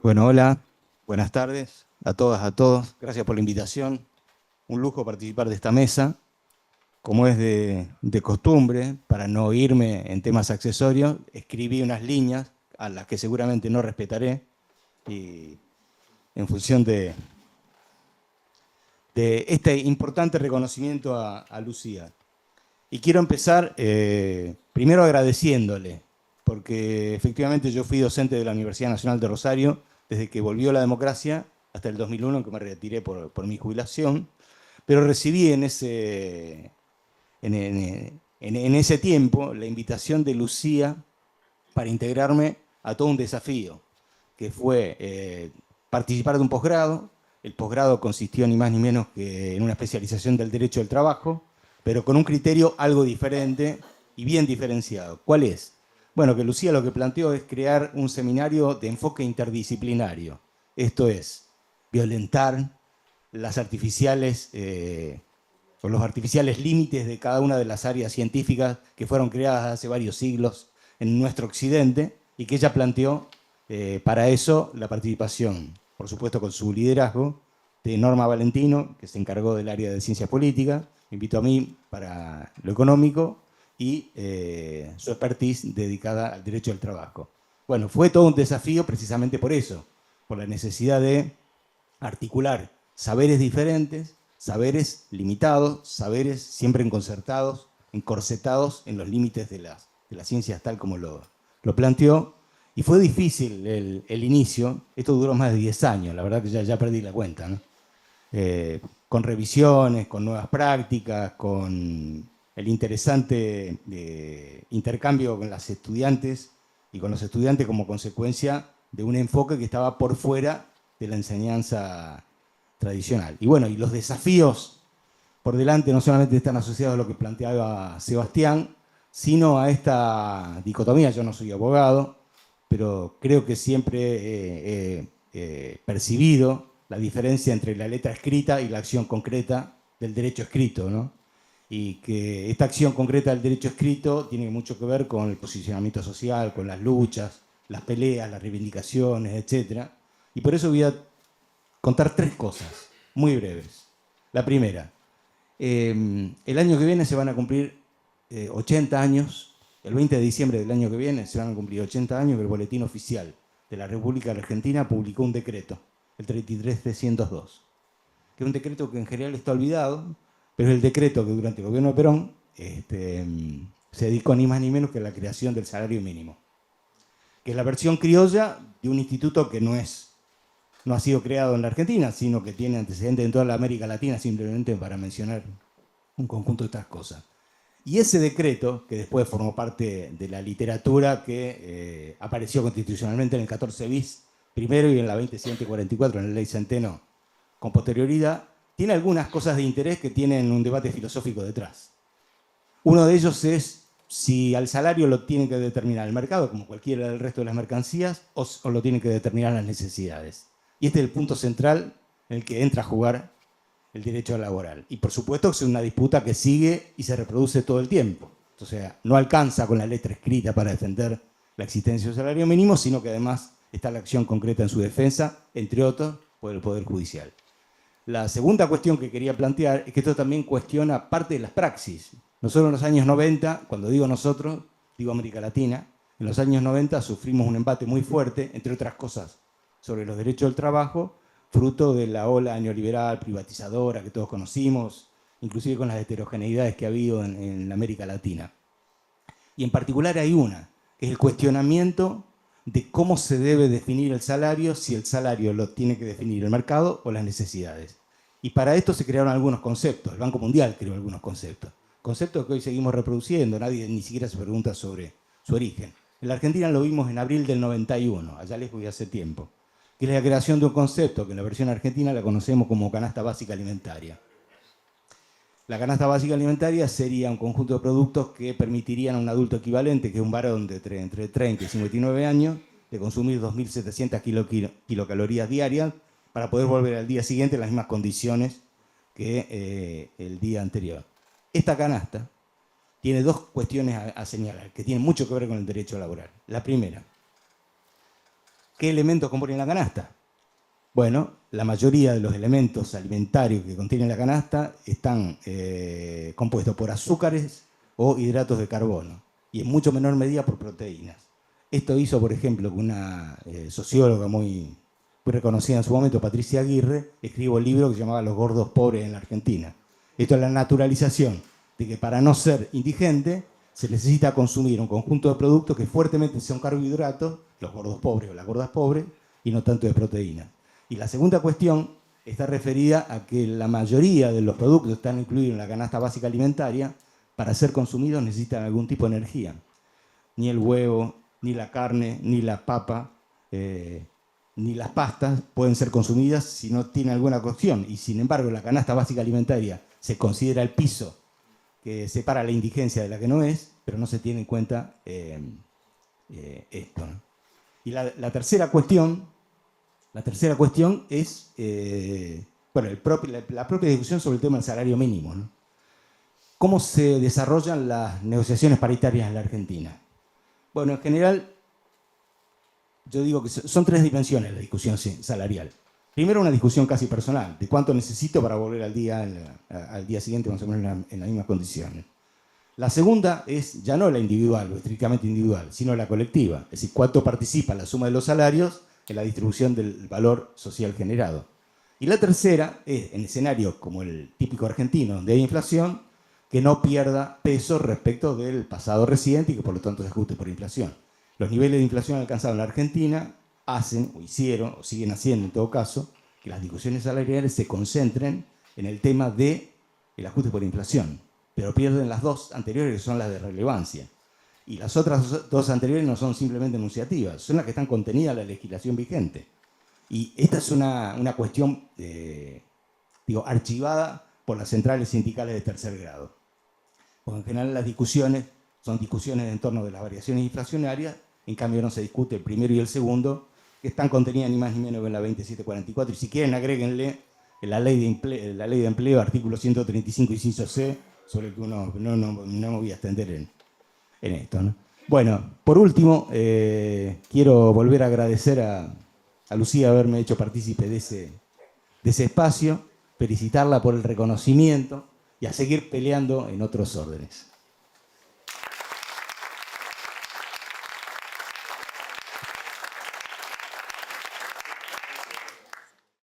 Bueno, hola, buenas tardes a todas, a todos. Gracias por la invitación. Un lujo participar de esta mesa. Como es de costumbre, para no irme en temas accesorios, escribí unas líneas a las que seguramente no respetaré y en función de este importante reconocimiento a Lucía. Y quiero empezar primero agradeciéndole, porque efectivamente yo fui docente de la Universidad Nacional de Rosario desde que volvió la democracia hasta el 2001, en que me retiré por mi jubilación, pero recibí en ese tiempo la invitación de Lucía para integrarme a todo un desafío, que fue participar de un posgrado. El posgrado consistió ni más ni menos que en una especialización del derecho del trabajo, pero con un criterio algo diferente y bien diferenciado. ¿Cuál es? Bueno, que Lucía lo que planteó es crear un seminario de enfoque interdisciplinario. Esto es, violentar las artificiales, o los artificiales límites de cada una de las áreas científicas que fueron creadas hace varios siglos en nuestro occidente y que ella planteó para eso la participación, por supuesto con su liderazgo, de Norma Valentino, que se encargó del área de ciencias políticas, me invitó a mí para lo económico y su expertise dedicada al derecho del trabajo. Bueno, fue todo un desafío precisamente por eso, por la necesidad de articular saberes diferentes, saberes limitados, saberes siempre concertados, encorsetados en los límites de las ciencias tal como lo planteó. Y fue difícil el inicio, esto duró más de 10 años, la verdad que ya perdí la cuenta, ¿no? Con revisiones, con nuevas prácticas, con el interesante intercambio con las estudiantes y con los estudiantes como consecuencia de un enfoque que estaba por fuera de la enseñanza tradicional. Y bueno, y los desafíos por delante no solamente están asociados a lo que planteaba Sebastián, sino a esta dicotomía. Yo no soy abogado, pero creo que siempre he percibido la diferencia entre la letra escrita y la acción concreta del derecho escrito, ¿no? Y que esta acción concreta del derecho escrito tiene mucho que ver con el posicionamiento social, con las luchas, las peleas, las reivindicaciones, etc. Y por eso voy a contar tres cosas muy breves. La primera, el año que viene se van a cumplir 80 años, el 20 de diciembre del año que viene se van a cumplir 80 años que el Boletín Oficial de la República Argentina publicó un decreto, el 33302, que es un decreto que en general está olvidado, pero es el decreto que durante el gobierno de Perón se dedicó ni más ni menos que a la creación del salario mínimo, que es la versión criolla de un instituto que no ha sido creado en la Argentina, sino que tiene antecedentes en toda la América Latina, simplemente para mencionar un conjunto de estas cosas. Y ese decreto, que después formó parte de la literatura que apareció constitucionalmente en el 14 bis primero y en la 20144, en la ley Centeno, con posterioridad, tiene algunas cosas de interés que tienen un debate filosófico detrás. Uno de ellos es si al salario lo tiene que determinar el mercado, como cualquiera del resto de las mercancías, o lo tienen que determinar las necesidades. Y este es el punto central en el que entra a jugar el derecho laboral. Y por supuesto que es una disputa que sigue y se reproduce todo el tiempo. O sea, no alcanza con la letra escrita para defender la existencia del salario mínimo, sino que además está la acción concreta en su defensa, entre otros, por el Poder Judicial. La segunda cuestión que quería plantear es que esto también cuestiona parte de las praxis. Nosotros en los años 90, cuando digo nosotros, digo América Latina, en los años 90 sufrimos un embate muy fuerte, entre otras cosas, sobre los derechos del trabajo, fruto de la ola neoliberal, privatizadora que todos conocimos, inclusive con las heterogeneidades que ha habido en América Latina. Y en particular hay una, que es el cuestionamiento de cómo se debe definir el salario, si el salario lo tiene que definir el mercado o las necesidades. Y para esto se crearon algunos conceptos, el Banco Mundial creó algunos conceptos, conceptos que hoy seguimos reproduciendo, nadie ni siquiera se pregunta sobre su origen. En la Argentina lo vimos en abril del 91, allá les voy hace tiempo, que es la creación de un concepto que en la versión argentina la conocemos como canasta básica alimentaria. La canasta básica alimentaria sería un conjunto de productos que permitirían a un adulto equivalente, que es un varón de entre 30 y 59 años, de consumir 2.700 kilocalorías diarias para poder volver al día siguiente en las mismas condiciones que el día anterior. Esta canasta tiene dos cuestiones a señalar, que tienen mucho que ver con el derecho laboral. La primera, ¿qué elementos componen la canasta? Bueno, la mayoría de los elementos alimentarios que contiene la canasta están compuestos por azúcares o hidratos de carbono, y en mucho menor medida por proteínas. Esto hizo, por ejemplo, que una socióloga muy reconocida en su momento, Patricia Aguirre, escribió un libro que se llamaba Los gordos pobres en la Argentina. Esto es la naturalización de que para no ser indigente se necesita consumir un conjunto de productos que fuertemente son carbohidratos, los gordos pobres o las gordas pobres, y no tanto de proteínas. Y la segunda cuestión está referida a que la mayoría de los productos que están incluidos en la canasta básica alimentaria, para ser consumidos necesitan algún tipo de energía. Ni el huevo, ni la carne, ni la papa, ni las pastas pueden ser consumidas si no tienen alguna cocción. Y sin embargo, la canasta básica alimentaria se considera el piso que separa la indigencia de la que no es, pero no se tiene en cuenta esto, ¿no? Y la tercera cuestión es bueno, la propia discusión sobre el tema del salario mínimo, ¿no? ¿Cómo se desarrollan las negociaciones paritarias en la Argentina? Bueno, en general, yo digo que son tres dimensiones la discusión salarial. Primero, una discusión casi personal, de cuánto necesito para volver al día siguiente más o menos en las mismas condiciones. La segunda es ya no la individual o estrictamente individual, sino la colectiva, es decir, cuánto participa la suma de los salarios en la distribución del valor social generado. Y la tercera es, en escenarios como el típico argentino, donde hay inflación, que no pierda peso respecto del pasado reciente y que por lo tanto se ajuste por inflación. Los niveles de inflación alcanzados en la Argentina hacen, o hicieron, o siguen haciendo en todo caso, que las discusiones salariales se concentren en el tema del ajuste por inflación, pero pierden las dos anteriores, que son las de relevancia. Y las otras dos anteriores no son simplemente enunciativas, son las que están contenidas en la legislación vigente. Y esta es una cuestión, archivada por las centrales sindicales de tercer grado. Porque en general las discusiones son discusiones en torno de las variaciones inflacionarias, en cambio no se discute el primero y el segundo, que están contenidas ni más ni menos que en la 2744, y si quieren agréguenle la ley de empleo, artículo 135, inciso C, sobre el que no me voy a extender en esto, ¿no? Bueno, por último, quiero volver a agradecer a Lucía haberme hecho partícipe de ese espacio, felicitarla por el reconocimiento y a seguir peleando en otros órdenes.